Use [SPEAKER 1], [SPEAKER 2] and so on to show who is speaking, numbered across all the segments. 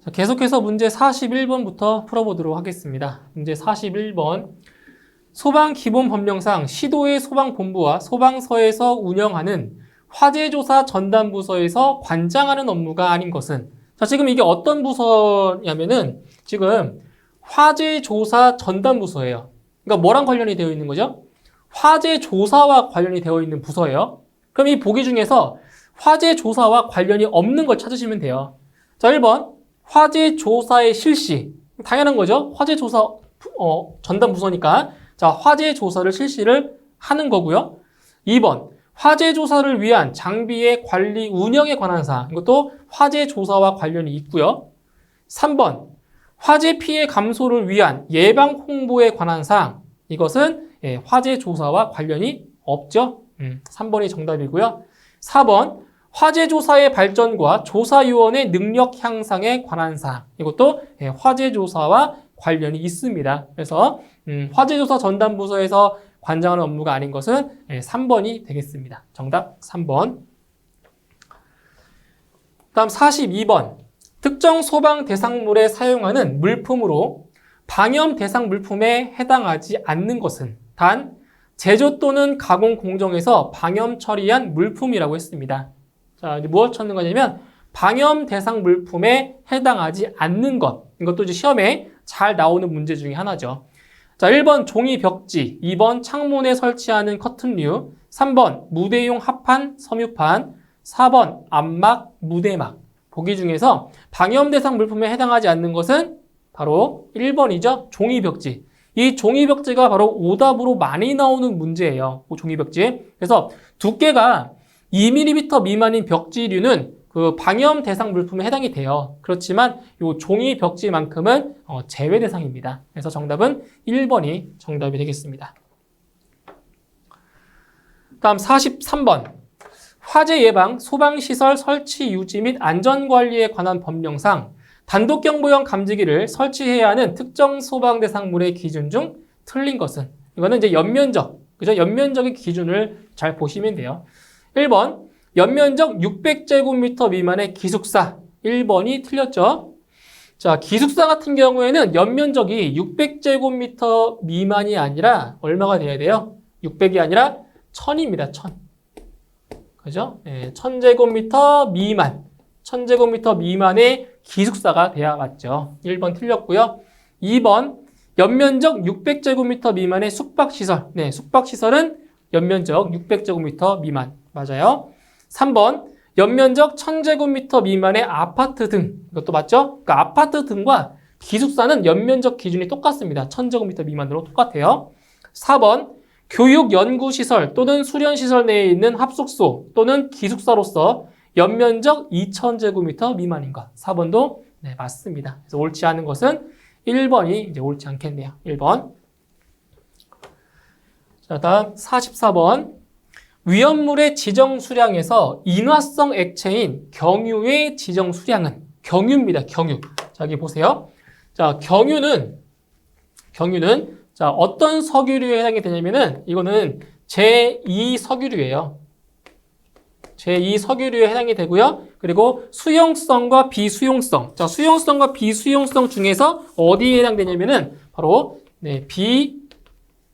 [SPEAKER 1] 자, 계속해서 문제 41번부터 풀어보도록 하겠습니다. 문제 41번. 소방기본법령상 시도의 소방본부와 소방서에서 운영하는 화재조사 전담부서에서 관장하는 업무가 아닌 것은, 자, 지금 이게 어떤 부서냐면은 지금 화재조사 전담부서예요. 그러니까 뭐랑 관련이 되어 있는 거죠? 화재조사와 관련이 되어 있는 부서예요. 그럼 이 보기 중에서 화재조사와 관련이 없는 걸 찾으시면 돼요. 자, 1번 화재조사의 실시, 당연한 거죠. 화재조사 전담부서니까 자, 화재조사를 실시를 하는 거고요. 2번 화재조사를 위한 장비의 관리 운영에 관한 사항, 이것도 화재조사와 관련이 있고요. 3번 화재 피해 감소를 위한 예방 홍보에 관한 사항, 이것은 화재조사와 관련이 없죠. 3번이 정답이고요. 4번 화재조사의 발전과 조사요원의 능력 향상에 관한 사항, 이것도 화재조사와 관련이 있습니다. 그래서 화재조사 전담부서에서 관장하는 업무가 아닌 것은 3번이 되겠습니다. 정답 3번. 다음 42번. 특정 소방 대상물에 사용하는 물품으로 방염 대상 물품에 해당하지 않는 것은 단 제조 또는 가공 공정에서 방염 처리한 물품이라고 했습니다. 자, 이제 무엇 찾는 거냐면 방염 대상 물품에 해당하지 않는 것. 이것도 이제 시험에 잘 나오는 문제 중에 하나죠. 자, 1번 종이 벽지, 2번 창문에 설치하는 커튼류, 3번 무대용 합판, 섬유판, 4번 암막, 무대막. 보기 중에서 방염 대상 물품에 해당하지 않는 것은 바로 1번이죠. 종이 벽지. 이 종이 벽지가 바로 오답으로 많이 나오는 문제예요. 종이 벽지. 그래서 두께가 2mm 미만인 벽지류는 그 방염 대상 물품에 해당이 돼요. 그렇지만 이 종이 벽지만큼은 제외 대상입니다. 그래서 정답은 1번이 정답이 되겠습니다. 다음 43번. 화재 예방, 소방시설 설치 유지 및 안전관리에 관한 법령상 단독경보용 감지기를 설치해야 하는 특정 소방 대상물의 기준 중 틀린 것은, 이거는 이제 연면적, 그죠? 연면적의 기준을 잘 보시면 돼요. 1번 연면적 600제곱미터 미만의 기숙사, 1번이 틀렸죠. 자, 기숙사 같은 경우에는 연면적이 600제곱미터 미만이 아니라 얼마가 돼야 돼요? 600이 아니라 1000입니다. 1000. 그죠? 1000제곱미터 미만. 1000제곱미터 미만의 기숙사가 돼야 맞죠. 1번 틀렸고요. 2번 연면적 600제곱미터 미만의 숙박시설. 네, 숙박시설은 연면적 600제곱미터 미만. 맞아요. 3번 연면적 1000제곱미터 미만의 아파트 등. 이것도 맞죠? 그러니까 아파트 등과 기숙사는 연면적 기준이 똑같습니다. 1000제곱미터 미만으로 똑같아요. 4번 교육 연구시설 또는 수련시설 내에 있는 합숙소 또는 기숙사로서 연면적 2000제곱미터 미만인 것. 4번도 네, 맞습니다. 그래서 옳지 않은 것은 1번이 이제 옳지 않겠네요. 1번. 자, 다음 44번. 위험물의 지정 수량에서 인화성 액체인 경유의 지정 수량은 경유입니다. 경유. 자, 여기 보세요. 자, 경유는 자, 어떤 석유류에 해당이 되냐면은 이거는 제2석유류예요. 제2석유류에 해당이 되고요. 그리고 수용성과 비수용성. 자, 수용성과 비수용성 중에서 어디에 해당되냐면은 바로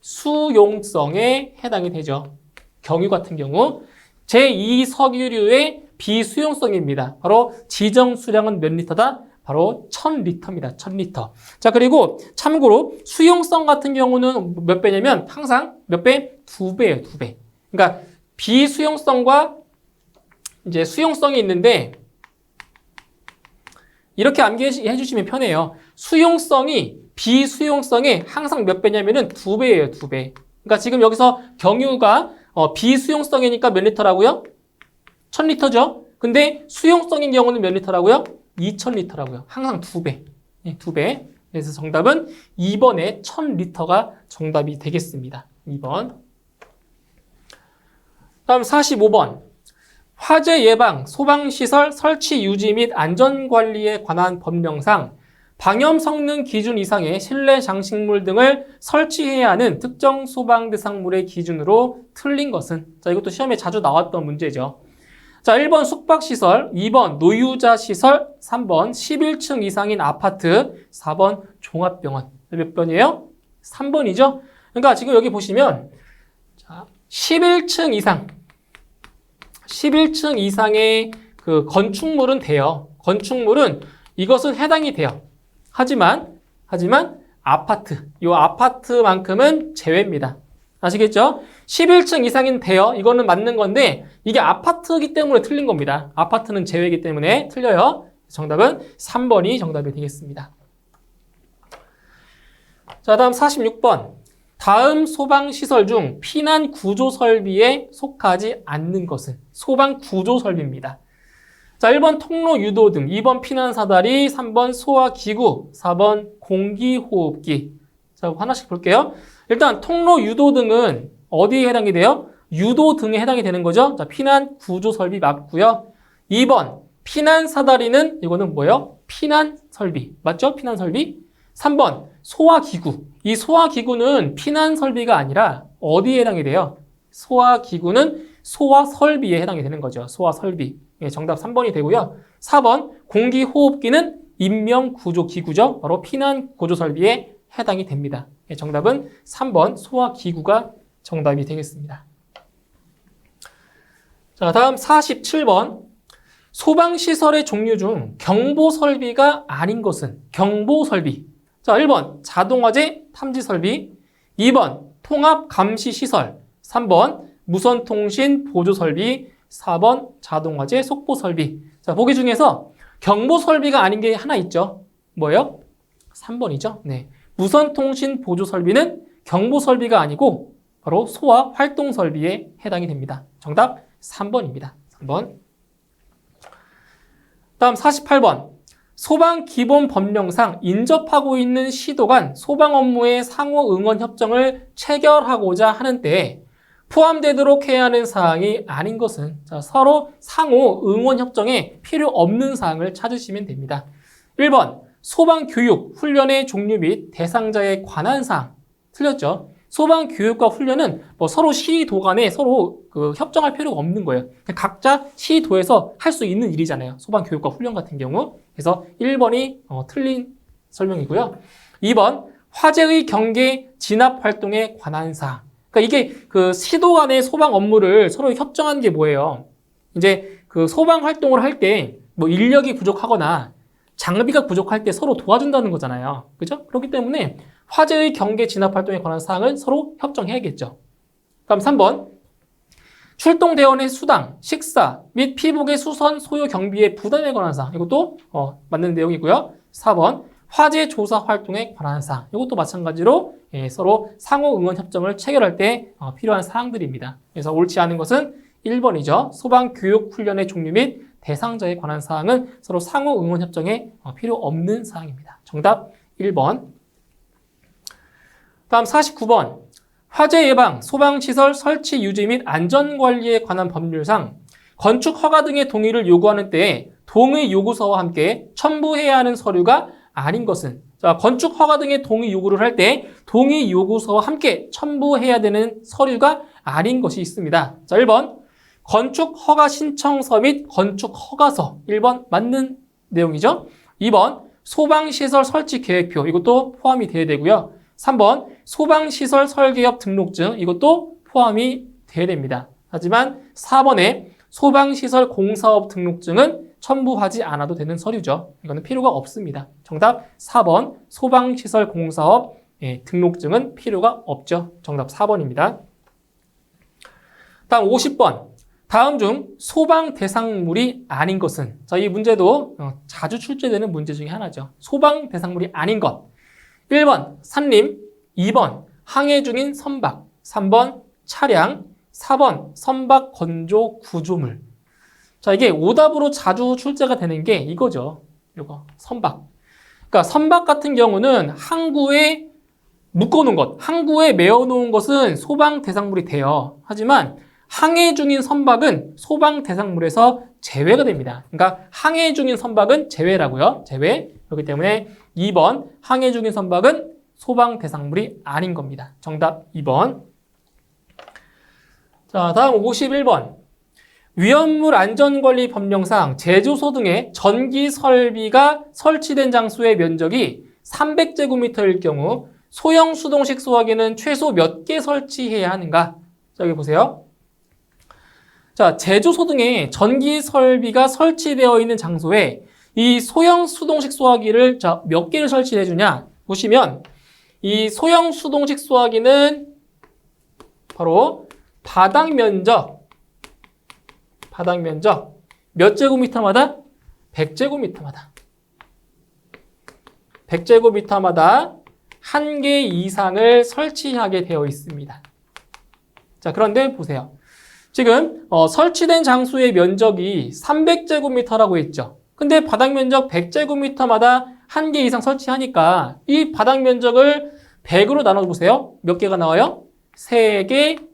[SPEAKER 1] 비수용성에 해당이 되죠. 경유 같은 경우 제2석유류의 비수용성입니다. 바로 지정 수량은 몇 리터다? 바로 1000리터입니다. 1000리터. 자, 그리고 참고로 수용성 같은 경우는 몇 배냐면 항상 몇 배? 2배예요. 2배. 그러니까 비수용성과 이제 수용성이 있는데 이렇게 암기해 주시면 편해요. 수용성이 비수용성의 항상 몇 배냐면은 2배예요. 2배. 그러니까 지금 여기서 경유가 비수용성이니까 몇 리터라고요? 1000리터죠. 근데 수용성인 경우는 몇 리터라고요? 2000리터라고요. 항상 2배. 네, 2배. 그래서 정답은 2번에 1000리터가 정답이 되겠습니다. 2번. 다음 45번. 화재 예방, 소방시설 설치 유지 및 안전관리에 관한 법령상 방염 성능 기준 이상의 실내 장식물 등을 설치해야 하는 특정 소방 대상물의 기준으로 틀린 것은, 자, 이것도 시험에 자주 나왔던 문제죠. 자, 1번 숙박시설, 2번 노유자시설, 3번 11층 이상인 아파트, 4번 종합병원. 몇 번이에요? 3번이죠? 그러니까 지금 여기 보시면 자, 11층 이상, 11층 이상의 그 건축물은 돼요. 건축물은 이것은 해당이 돼요. 하지만 아파트, 이 아파트만큼은 제외입니다. 아시겠죠? 11층 이상인 돼요. 이거는 맞는 건데 이게 아파트이기 때문에 틀린 겁니다. 아파트는 제외이기 때문에 틀려요. 정답은 3번이 정답이 되겠습니다. 자, 다음 46번. 다음 소방시설 중 피난 구조 설비에 속하지 않는 것은 소방 구조 설비입니다. 자, 1번 통로 유도등, 2번 피난 사다리, 3번 소화기구, 4번 공기호흡기. 자, 하나씩 볼게요. 일단 통로 유도등은 어디에 해당이 돼요? 유도등에 해당이 되는 거죠. 자, 피난 구조 설비 맞고요. 2번 피난 사다리는 이거는 뭐예요? 피난 설비. 맞죠? 피난 설비. 3번 소화기구. 이 소화기구는 피난 설비가 아니라 어디에 해당이 돼요? 소화기구는 소화설비에 해당이 되는 거죠. 소화설비. 예, 정답 3번이 되고요. 4번 공기호흡기는 인명구조기구죠. 바로 피난구조설비에 해당이 됩니다. 예, 정답은 3번 소화기구가 정답이 되겠습니다. 자, 다음 47번. 소방시설의 종류 중 경보설비가 아닌 것은 경보설비. 자, 1번 자동화재 탐지설비, 2번 통합감시시설, 3번 무선통신 보조설비, 4번 자동화재 속보설비. 자, 보기 중에서 경보설비가 아닌 게 하나 있죠. 뭐예요? 3번이죠. 네. 무선통신 보조설비는 경보설비가 아니고 바로 소화 활동설비에 해당이 됩니다. 정답 3번입니다. 3번. 다음 48번. 소방기본법령상 인접하고 있는 시도 간 소방 업무의 상호 응원 협정을 체결하고자 하는 때에 포함되도록 해야 하는 사항이 아닌 것은 자, 서로 상호 응원 협정에 필요 없는 사항을 찾으시면 됩니다. 1번 소방교육, 훈련의 종류 및 대상자에 관한 사항. 틀렸죠? 소방교육과 훈련은 뭐 서로 시도 간에 서로 그 협정할 필요가 없는 거예요. 각자 시도에서 할 수 있는 일이잖아요. 소방교육과 훈련 같은 경우. 그래서 1번이 틀린 설명이고요. 2번 화재의 경계 진압 활동에 관한 사항. 그러니까 이게 그 시도 간의 소방 업무를 서로 협정한 게 뭐예요? 이제 그 소방 활동을 할 때 뭐 인력이 부족하거나 장비가 부족할 때 서로 도와준다는 거잖아요. 그죠? 그렇기 때문에 화재의 경계 진압 활동에 관한 사항은 서로 협정해야겠죠. 다음 3번. 출동대원의 수당, 식사 및 피복의 수선 소요 경비의 부담에 관한 사항. 이것도 맞는 내용이고요. 4번. 화재 조사 활동에 관한 사항. 이것도 마찬가지로 서로 상호 응원 협정을 체결할 때 필요한 사항들입니다. 그래서 옳지 않은 것은 1번이죠. 소방교육 훈련의 종류 및 대상자에 관한 사항은 서로 상호 응원 협정에 필요 없는 사항입니다. 정답 1번. 다음 49번. 화재 예방, 소방시설 설치 유지 및 안전관리에 관한 법률상 건축 허가 등의 동의를 요구하는 때에 동의 요구서와 함께 첨부해야 하는 서류가 아닌 것은 자, 건축 허가 등의 동의 요구를 할 때 동의 요구서와 함께 첨부해야 되는 서류가 아닌 것이 있습니다. 자, 1번 건축 허가 신청서 및 건축 허가서. 1번 맞는 내용이죠. 2번 소방시설 설치 계획표. 이것도 포함이 돼야 되고요. 3번 소방시설 설계업 등록증. 이것도 포함이 돼야 됩니다. 하지만 4번에 소방시설 공사업 등록증은 첨부하지 않아도 되는 서류죠. 이거는 필요가 없습니다. 정답 4번 소방시설 공사업 등록증은 필요가 없죠. 정답 4번입니다. 다음 50번. 다음 중 소방 대상물이 아닌 것은 자, 이 문제도 자주 출제되는 문제 중에 하나죠. 소방 대상물이 아닌 것. 1번 산림, 2번 항해 중인 선박, 3번 차량, 4번 선박 건조 구조물. 자, 이게 오답으로 자주 출제가 되는 게 이거죠. 이거 선박. 그러니까 선박 같은 경우는 항구에 묶어놓은 것, 항구에 메어놓은 것은 소방 대상물이 돼요. 하지만 항해 중인 선박은 소방 대상물에서 제외가 됩니다. 그러니까 항해 중인 선박은 제외라고요. 제외. 그렇기 때문에 2번 항해 중인 선박은 소방 대상물이 아닌 겁니다. 정답 2번. 자, 다음 51번. 위험물 안전관리 법령상 제조소 등의 전기 설비가 설치된 장소의 면적이 300제곱미터일 경우 소형 수동식 소화기는 최소 몇 개 설치해야 하는가? 자, 여기 보세요. 자, 제조소 등의 전기 설비가 설치되어 있는 장소에 이 소형 수동식 소화기를 몇 개를 설치해 주냐? 보시면 이 소형 수동식 소화기는 바로 바닥 면적 몇 제곱미터마다? 100제곱미터마다. 100제곱미터마다 한 개 이상을 설치하게 되어 있습니다. 자, 그런데 보세요. 지금 설치된 장소의 면적이 300제곱미터라고 했죠. 근데 바닥 면적 100제곱미터마다 한 개 이상 설치하니까 이 바닥 면적을 100으로 나눠보세요. 몇 개가 나와요? 3개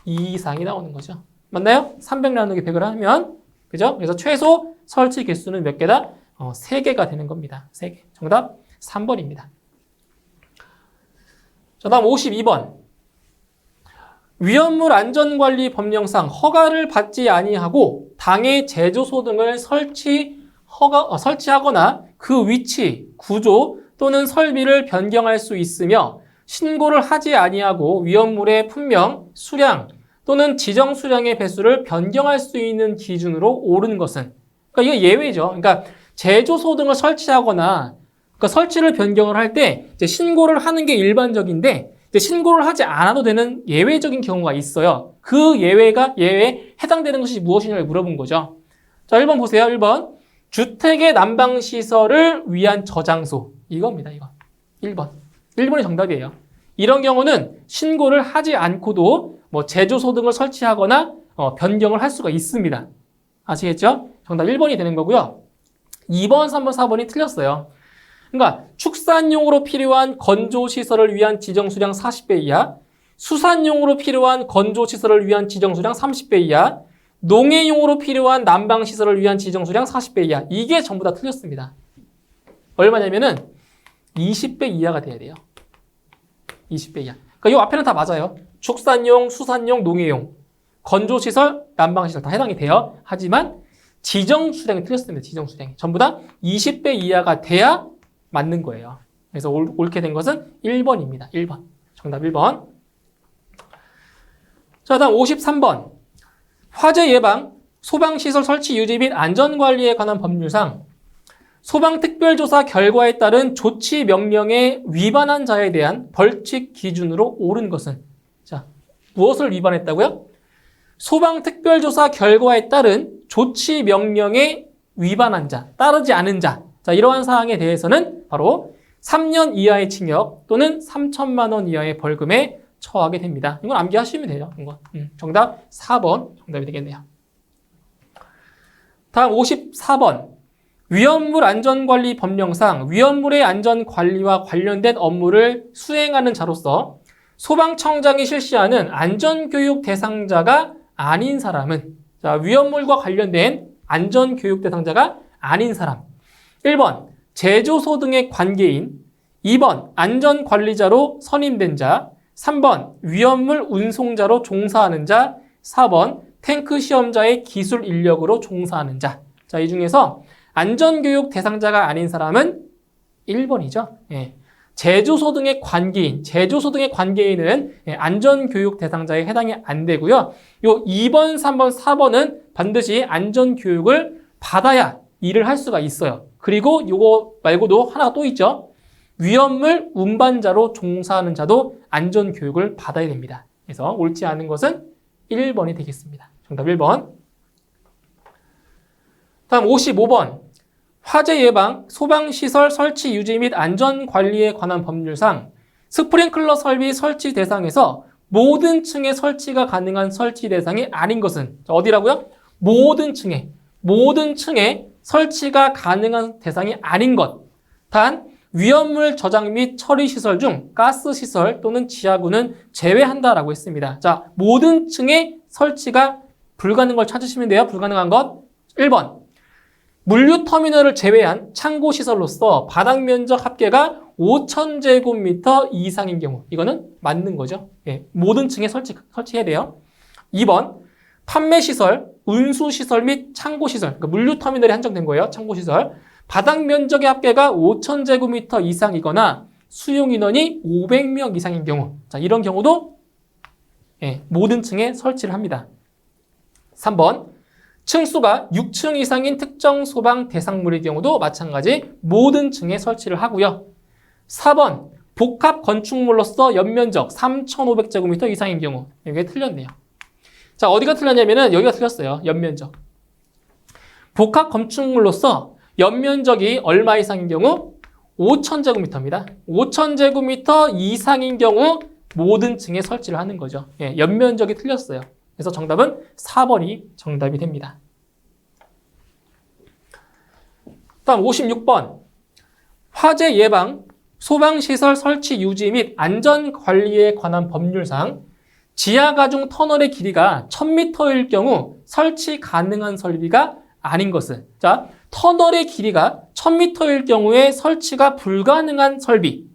[SPEAKER 1] 이상이 나오는 거죠. 맞나요? 300 나누기 100을 하면, 그죠? 그래서 최소 설치 개수는 몇 개다? 3개가 되는 겁니다. 3개. 정답 3번입니다. 자, 다음 52번. 위험물 안전관리 법령상 허가를 받지 아니하고 당의 제조소 등을 설치하거나 그 위치, 구조 또는 설비를 변경할 수 있으며 신고를 하지 아니하고 위험물의 품명, 수량 또는 지정 수량의 배수를 변경할 수 있는 기준으로 옳은 것은, 그러니까 이거 예외죠. 그러니까 제조소 등을 설치하거나 그러니까 설치를 변경을 할 때 이제 신고를 하는 게 일반적인데 이제 신고를 하지 않아도 되는 예외적인 경우가 있어요. 그 예외에 해당되는 것이 무엇이냐를 물어본 거죠. 자, 1번 보세요. 1번. 주택의 난방시설을 위한 저장소. 이겁니다. 이거. 1번. 1번이 정답이에요. 이런 경우는 신고를 하지 않고도 제조소 등을 설치하거나 변경을 할 수가 있습니다. 아시겠죠? 정답 1번이 되는 거고요. 2번, 3번, 4번이 틀렸어요. 그러니까 축산용으로 필요한 건조시설을 위한 지정수량 40배 이하, 수산용으로 필요한 건조시설을 위한 지정수량 30배 이하, 농해용으로 필요한 난방시설을 위한 지정수량 40배 이하. 이게 전부 다 틀렸습니다. 얼마냐면은 20배 이하가 돼야 돼요. 20배 이하. 그러니까 이 앞에는 다 맞아요. 축산용, 수산용, 농해용, 건조시설, 난방시설 다 해당이 돼요. 하지만 지정수량이 틀렸습니다. 지정수량이. 전부 다 20배 이하가 돼야 맞는 거예요. 그래서 옳게 된 것은 1번입니다. 1번. 정답 1번. 자, 다음 53번. 화재 예방, 소방시설 설치 유지 및 안전관리에 관한 법률상 소방특별조사 결과에 따른 조치 명령에 위반한 자에 대한 벌칙 기준으로 옳은 것은, 자, 무엇을 위반했다고요? 소방특별조사 결과에 따른 조치 명령에 위반한 자, 따르지 않은 자. 자, 이러한 사항에 대해서는 바로 3년 이하의 징역 또는 3천만 원 이하의 벌금에 처하게 됩니다. 이건 암기하시면 돼요. 이거. 정답 4번 정답이 되겠네요. 다음 54번. 위험물 안전관리 법령상 위험물의 안전관리와 관련된 업무를 수행하는 자로서 소방청장이 실시하는 안전교육 대상자가 아닌 사람은, 자, 위험물과 관련된 안전교육 대상자가 아닌 사람. 1번, 제조소 등의 관계인. 2번, 안전관리자로 선임된 자. 3번, 위험물 운송자로 종사하는 자. 4번, 탱크 시험자의 기술 인력으로 종사하는 자. 자, 이 중에서 안전교육 대상자가 아닌 사람은 1번이죠. 예. 제조소 등의 관계인, 은 안전교육 대상자에 해당이 안 되고요. 요 2번, 3번, 4번은 반드시 안전교육을 받아야 일을 할 수가 있어요. 그리고 요거 말고도 하나 또 있죠. 위험물 운반자로 종사하는 자도 안전교육을 받아야 됩니다. 그래서 옳지 않은 것은 1번이 되겠습니다. 정답 1번. 다음 55번. 화재 예방, 소방시설 설치 유지 및 안전관리에 관한 법률상 스프링클러 설비 설치 대상에서 모든 층에 설치가 가능한 설치 대상이 아닌 것은, 어디라고요? 모든 층에 설치가 가능한 대상이 아닌 것. 단 위험물 저장 및 처리 시설 중 가스 시설 또는 지하구는 제외한다라고 했습니다. 자, 모든 층에 설치가 불가능한 걸 찾으시면 돼요. 불가능한 것. 1번. 물류터미널을 제외한 창고시설로서 바닥 면적 합계가 5,000제곱미터 이상인 경우. 이거는 맞는 거죠. 예, 모든 층에 설치해야 돼요. 2번, 판매시설, 운수시설 및 창고시설, 그러니까 물류터미널이 한정된 거예요. 창고시설. 바닥 면적의 합계가 5,000제곱미터 이상이거나 수용 인원이 500명 이상인 경우, 자, 이런 경우도 모든 층에 설치를 합니다. 3번, 층수가 6층 이상인 특정 소방 대상물의 경우도 마찬가지 모든 층에 설치를 하고요. 4번, 복합 건축물로서 연면적 3,500제곱미터 이상인 경우, 이게 틀렸네요. 자, 어디가 틀렸냐면은 여기가 틀렸어요. 연면적. 복합 건축물로서 연면적이 얼마 이상인 경우? 5,000제곱미터입니다. 5,000제곱미터 이상인 경우 모든 층에 설치를 하는 거죠. 연면적이 틀렸어요. 그래서 정답은 4번이 정답이 됩니다. 다음 56번. 화재 예방, 소방시설 설치 유지 및 안전관리에 관한 법률상 지하가중 터널의 길이가 1000m일 경우 설치 가능한 설비가 아닌 것은, 자, 터널의 길이가 1000m일 경우에 설치가 불가능한 설비.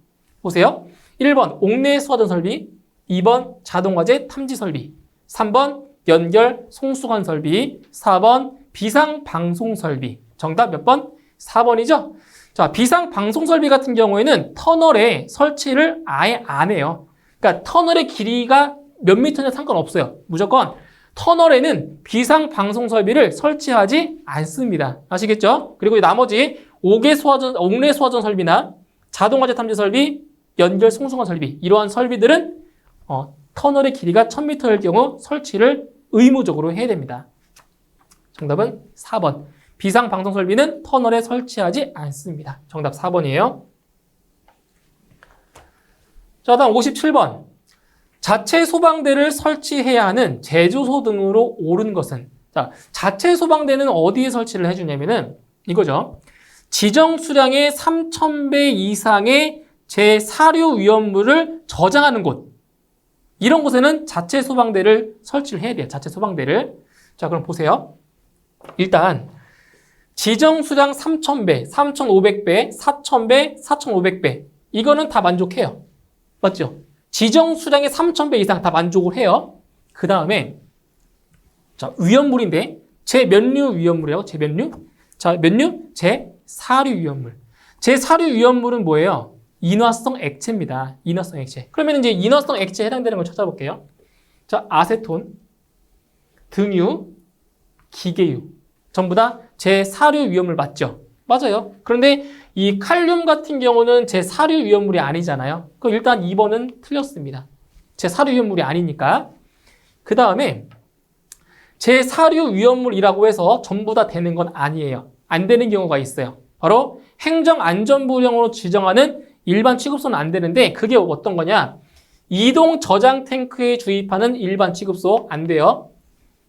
[SPEAKER 1] 보세요. 1번 옥내 수화전 설비, 2번 자동화재 탐지 설비, 3번 연결 송수관 설비, 4번 비상방송 설비. 정답 몇 번? 4번이죠? 자, 비상방송 설비 같은 경우에는 터널에 설치를 아예 안 해요. 그러니까 터널의 길이가 몇 미터냐 상관없어요. 무조건 터널에는 비상방송 설비를 설치하지 않습니다. 아시겠죠? 그리고 나머지 옥내 수화전 설비나 자동화재 탐지 설비, 연결 송수관 설비, 이러한 설비들은 터널의 길이가 1000m일 경우 설치를 의무적으로 해야 됩니다. 정답은 4번. 비상방송 설비는 터널에 설치하지 않습니다. 정답 4번이에요. 자, 다음 57번. 자체 소방대를 설치해야 하는 제조소 등으로 옳은 것은, 자, 자체 소방대는 어디에 설치를 해주냐면은 이거죠. 지정 수량의 3000배 이상의 제사류 위험물을 저장하는 곳, 이런 곳에는 자체 소방대를 설치를 해야 돼요. 자체 소방대를. 자, 그럼 보세요. 일단 지정 수량 3000배, 3500배, 4000배, 4500배, 이거는 다 만족해요. 맞죠? 지정 수량의 3000배 이상 다 만족을 해요. 그 다음에 자, 위험물인데 제 몇류 위험물이라고? 제 몇류? 자, 몇류? 제 사류 위험물. 제 사류 위험물은 뭐예요? 인화성 액체입니다. 인화성 액체. 그러면 이제 인화성 액체에 해당되는 걸 찾아볼게요. 자, 아세톤, 등유, 기계유. 전부 다 제 사류 위험물 맞죠? 맞아요. 그런데 이 칼륨 같은 경우는 제 사류 위험물이 아니잖아요. 그럼 일단 2번은 틀렸습니다. 제 사류 위험물이 아니니까. 그 다음에 제 사류 위험물이라고 해서 전부 다 되는 건 아니에요. 안 되는 경우가 있어요. 바로 행정안전부령으로 지정하는 일반 취급소는 안 되는데, 그게 어떤 거냐? 이동 저장 탱크에 주입하는 일반 취급소 안 돼요.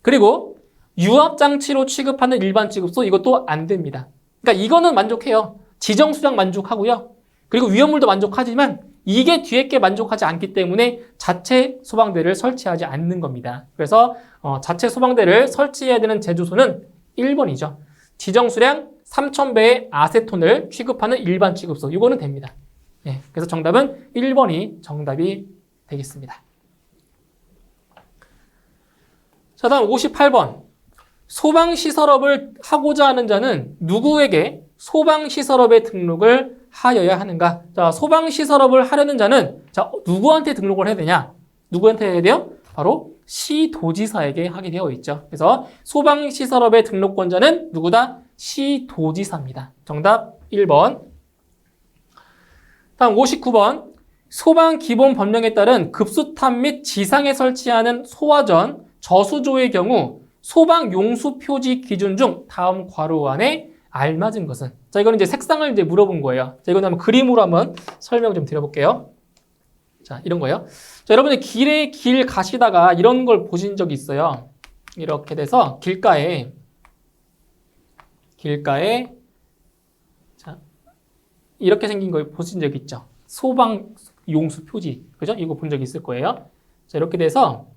[SPEAKER 1] 그리고 유압장치로 취급하는 일반 취급소, 이것도 안 됩니다. 그러니까 이거는 만족해요. 지정 수량 만족하고요. 그리고 위험물도 만족하지만 이게 뒤에 게 만족하지 않기 때문에 자체 소방대를 설치하지 않는 겁니다. 그래서 자체 소방대를 설치해야 되는 제조소는 1번이죠. 지정 수량 3000배의 아세톤을 취급하는 일반 취급소, 이거는 됩니다. 네, 그래서 정답은 1번이 정답이 되겠습니다. 자, 다음 58번. 소방시설업을 하고자 하는 자는 누구에게 소방시설업에 등록을 하여야 하는가? 자, 소방시설업을 하려는 자는 자, 누구한테 등록을 해야 되냐? 누구한테 해야 돼요? 바로 시도지사에게 하게 되어 있죠. 그래서 소방시설업의 등록권자는 누구다? 시도지사입니다. 정답 1번. 다음 59번. 소방기본법령에 따른 급수탑 및 지상에 설치하는 소화전, 저수조의 경우 소방용수 표지 기준 중 다음 괄호 안에 알맞은 것은? 자, 이거는 이제 색상을 이제 물어본 거예요. 자, 이거는 한번 그림으로 한번 설명 좀 드려볼게요. 자, 이런 거예요. 자, 여러분이 길 가시다가 이런 걸 보신 적이 있어요. 이렇게 돼서 길가에 자, 이렇게 생긴 걸 보신 적 있죠. 소방용수 표지, 그죠? 이거 본 적 있을 거예요. 자, 이렇게 돼서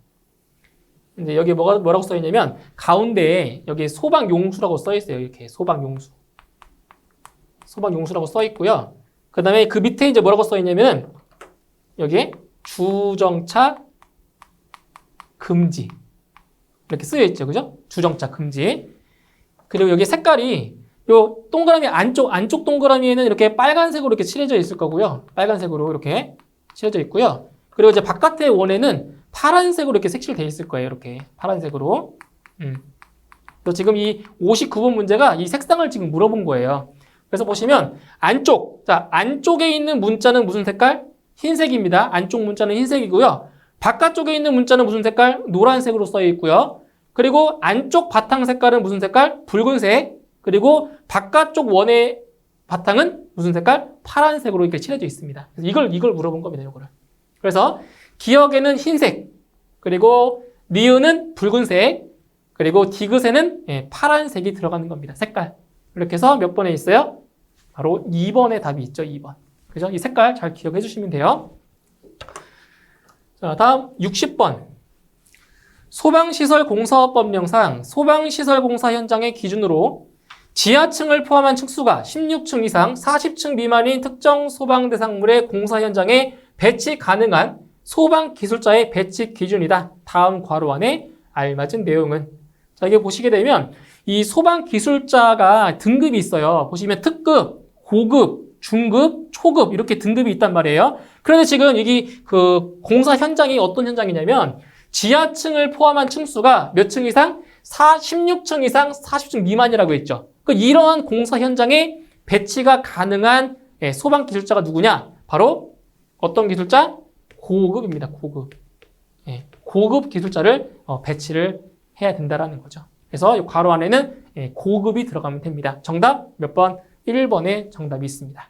[SPEAKER 1] 이제 여기 뭐라고 써 있냐면 가운데에 여기 소방용수라고 써 있어요. 이렇게 소방용수라고 써 있고요. 그 다음에 그 밑에 이제 뭐라고 써 있냐면 여기에 주정차 금지. 이렇게 쓰여 있죠. 그죠? 주정차 금지. 그리고 여기 색깔이 요 동그라미 안쪽 동그라미에는 이렇게 빨간색으로 이렇게 칠해져 있을 거고요. 빨간색으로 이렇게 칠해져 있고요. 그리고 이제 바깥의 원에는 파란색으로 이렇게 색칠되어 있을 거예요. 이렇게 파란색으로. 그래서 지금 이 59번 문제가 이 색상을 지금 물어본 거예요. 그래서 보시면 안쪽에 있는 문자는 무슨 색깔? 흰색입니다. 안쪽 문자는 흰색이고요. 바깥쪽에 있는 문자는 무슨 색깔? 노란색으로 써 있고요. 그리고 안쪽 바탕 색깔은 무슨 색깔? 붉은색. 그리고 바깥쪽 원의 바탕은 무슨 색깔? 파란색으로 이렇게 칠해져 있습니다. 그래서 이걸 물어본 겁니다. 이거를. 그래서 기역에는 흰색, 그리고 니은은 붉은색, 그리고 디귿에는 파란색이 들어가는 겁니다. 색깔. 이렇게 해서 몇 번에 있어요? 바로 2번에 답이 있죠. 2번. 그죠? 이 색깔 잘 기억해 주시면 돼요. 자, 다음 60번. 소방시설 공사업법령상 소방시설 공사 현장의 기준으로 지하층을 포함한 층수가 16층 이상 40층 미만인 특정 소방 대상물의 공사 현장에 배치 가능한 소방기술자의 배치 기준이다. 다음 괄호 안에 알맞은 내용은. 자, 이게 보시게 되면 이 소방기술자가 등급이 있어요. 보시면 특급, 고급, 중급, 초급 이렇게 등급이 있단 말이에요. 그런데 지금 여기 그 공사 현장이 어떤 현장이냐면 지하층을 포함한 층수가 몇 층 이상? 16층 이상 40층 미만이라고 했죠. 이러한 공사 현장에 배치가 가능한 소방기술자가 누구냐? 바로 어떤 기술자? 고급입니다. 고급. 고급 기술자를 배치를 해야 된다라는 거죠. 그래서 이 괄호 안에는 고급이 들어가면 됩니다. 정답 몇 번? 1번에 정답이 있습니다.